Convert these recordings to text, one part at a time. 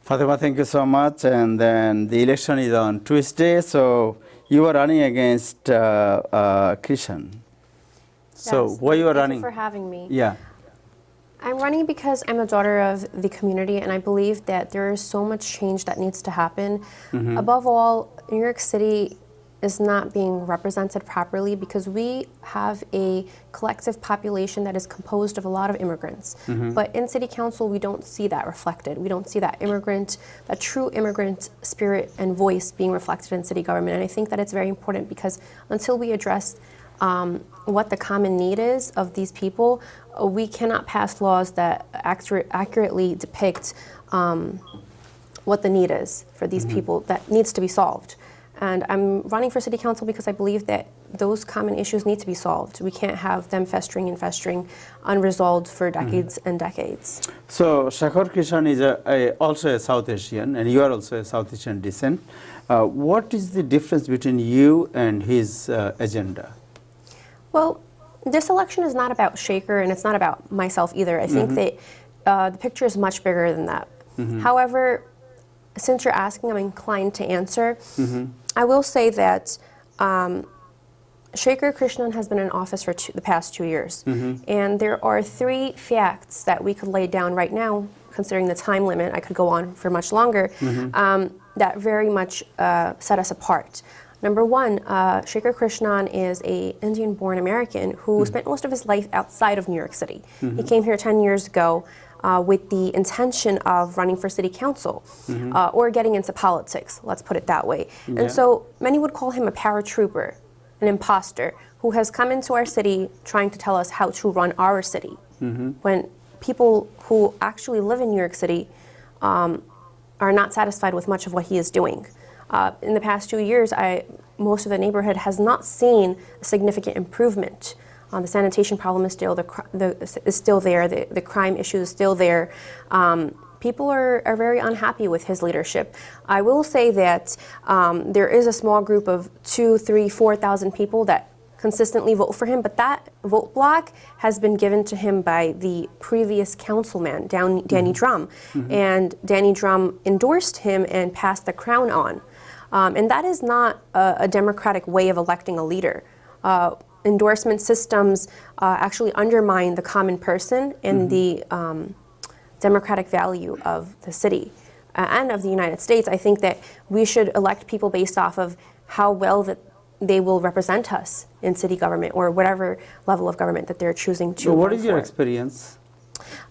Fatima, thank you so much. And then the election is on Tuesday, so you are running against 𝐎𝐿. So Yes, why you are thank running? you for having me. Yeah. I'm running because I'm a daughter of the community, and I believe that there is so much change that needs to happen. Above all, New York City is not being represented properly because we have a collective population that is composed of a lot of immigrants. But in City Council, we don't see that reflected. We don't see that true immigrant spirit and voice being reflected in city government. And I think that it's very important because until we address what the common need is of these people, we cannot pass laws that accurately depict what the need is for these people that needs to be solved. And I'm running for city council because I believe that those common issues need to be solved. We can't have them festering and festering unresolved for decades and decades. So Shekhar Krishan is also a South Asian, and you are also a South Asian descent. What is the difference between you and his agenda? Well, this election is not about Shekhar, and it's not about myself either. I think that the picture is much bigger than that. However, since you're asking, I'm inclined to answer. I will say that Shekhar Krishan has been in office for the past 2 years. And there are 3 facts that we could lay down right now, considering the time limit, I could go on for much longer, that very much set us apart. Number 1, Shekhar Krishan is an Indian-born American who spent most of his life outside of New York City. He came here 10 years ago with the intention of running for city council or getting into politics, let's put it that way. And so many would call him a paratrooper, an imposter, who has come into our city trying to tell us how to run our city. When people who actually live in New York City are not satisfied with much of what he is doing. In the past 2 years, most of the neighborhood has not seen a significant improvement. The sanitation problem is still there. The crime issue is still there. People are very unhappy with his leadership. I will say that there is a small group of 2,000, 3,000, 4,000 people that consistently vote for him, but that vote block has been given to him by the previous councilman, Danny Drum. And Danny Drum endorsed him and passed the crown on. And that is not a democratic way of electing a leader. Endorsement systems actually undermine the common person and the democratic value of the city and of the United States. I think that we should elect people based off of how well that they will represent us in city government or whatever level of government that they're choosing to. So what is your experience?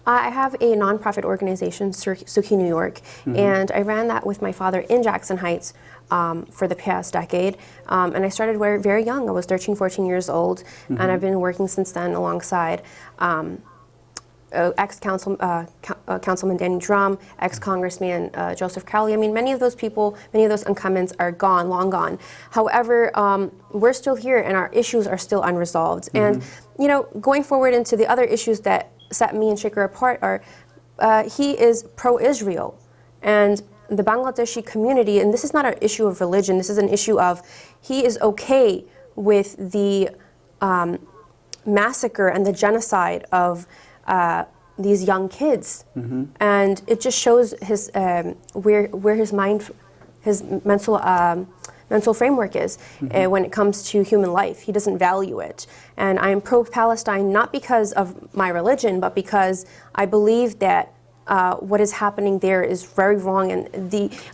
I have a nonprofit organization, 𝐎𝐿 New York, and I ran that with my father in Jackson Heights for the past decade. And I started very young. I was 13, 14 years old, and I've been working since then alongside ex-councilman Danny Drum, ex-congressman Joseph Crowley. I mean, many of those people, many of those incumbents are gone, long gone. However, we're still here, and our issues are still unresolved. And, you know, going forward into the other issues that set me and Shekhar apart are, he is pro-Israel. And the Bangladeshi community, and this is not an issue of religion, this is an issue of, he is okay with the massacre and the genocide of these young kids. And it just shows his, where his mind, his mental framework is when it comes to human life. He doesn't value it. And I am pro-Palestine not because of my religion, but because I believe that what is happening there is very wrong, and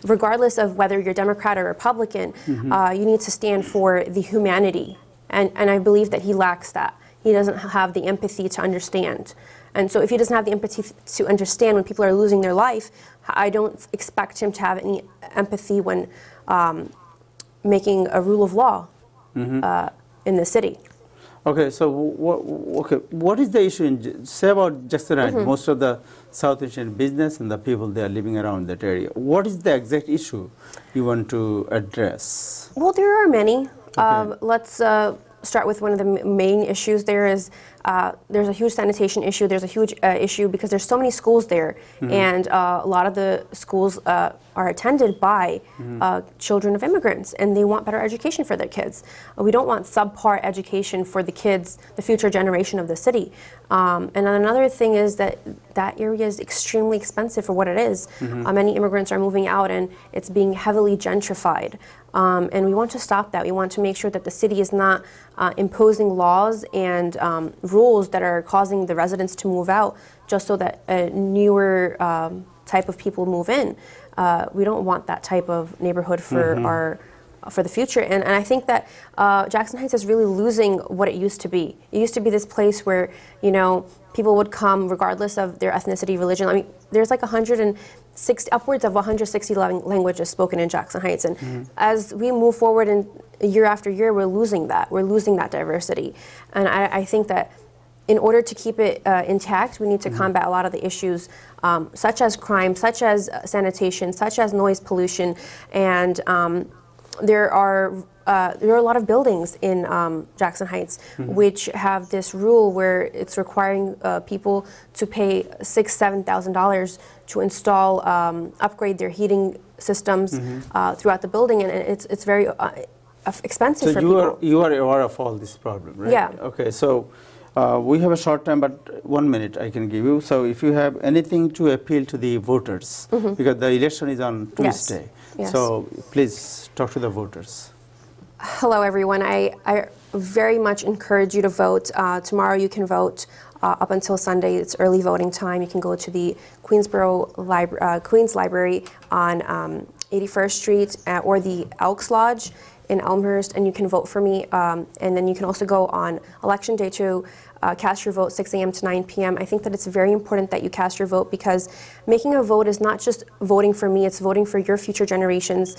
regardless of whether you're Democrat or Republican, you need to stand for the humanity. And I believe that he lacks that. He doesn't have the empathy to understand. And so if he doesn't have the empathy to understand when people are losing their life, I don't expect him to have any empathy when making a rule of law in the city. Okay, so what is the issue? Say about Jackson Heights, most of the South Asian business and the people they are living around that area. What is the exact issue you want to address? Well, there are many. Let's start with one of the main issues there is there's a huge sanitation issue. There's a huge issue because there's so many schools there, and a lot of the schools are attended by children of immigrants, and they want better education for their kids. We don't want subpar education for the kids, the future generation of the city. And another thing is that that area is extremely expensive for what it is. Many immigrants are moving out, and it's being heavily gentrified. And we want to stop that. We want to make sure that the city is not imposing laws and rules that are causing the residents to move out just so that a newer type of people move in. We don't want that type of neighborhood for for the future. And I think that Jackson Heights is really losing what it used to be. It used to be this place where, you know, people would come regardless of their ethnicity, religion. I mean, there's like upwards of 160 languages spoken in Jackson Heights. And as we move forward and year after year, we're losing that. We're losing that diversity. And I think that in order to keep it intact, we need to combat a lot of the issues such as crime, such as sanitation, such as noise pollution, and there are a lot of buildings in Jackson Heights which have this rule where it's requiring people to pay $6,000–7,000 to install, upgrade their heating systems throughout the building, and it's very expensive for people. So you are aware of all this problem, right? Yeah. Okay, so we have a short time, but 1 minute I can give you. So if you have anything to appeal to the voters, because the election is on Tuesday. Yes. So please talk to the voters. Hello, everyone. I very much encourage you to vote. Tomorrow you can vote up until Sunday. It's early voting time. You can go to the Queens Library on 81st Street or the Elks Lodge in Elmhurst, and you can vote for me. And then you can also go on Election Day to cast your vote 6 a.m. to 9 p.m. I think that it's very important that you cast your vote because making a vote is not just voting for me, it's voting for your future generations,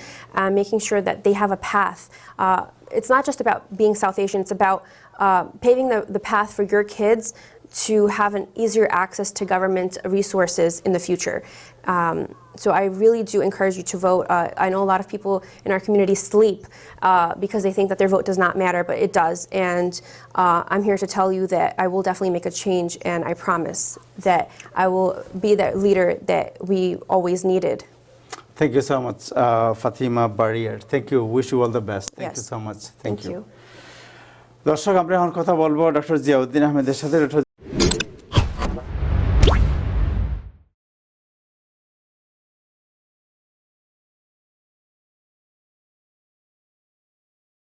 making sure that they have a path. It's not just about being South Asian, it's about paving the path for your kids to have an easier access to government resources in the future. So I really do encourage you to vote. I know a lot of people in our community sleep because they think that their vote does not matter, but it does. And I'm here to tell you that I will definitely make a change, and I promise that I will be that leader that we always needed. Thank you so much, Fatima Baryab. Thank you. Wish you all the best. Thank you so much. Thank you. দর্শক আমরা এখন কথা বলবো doctor Ziauddin আহমেদের সাথে।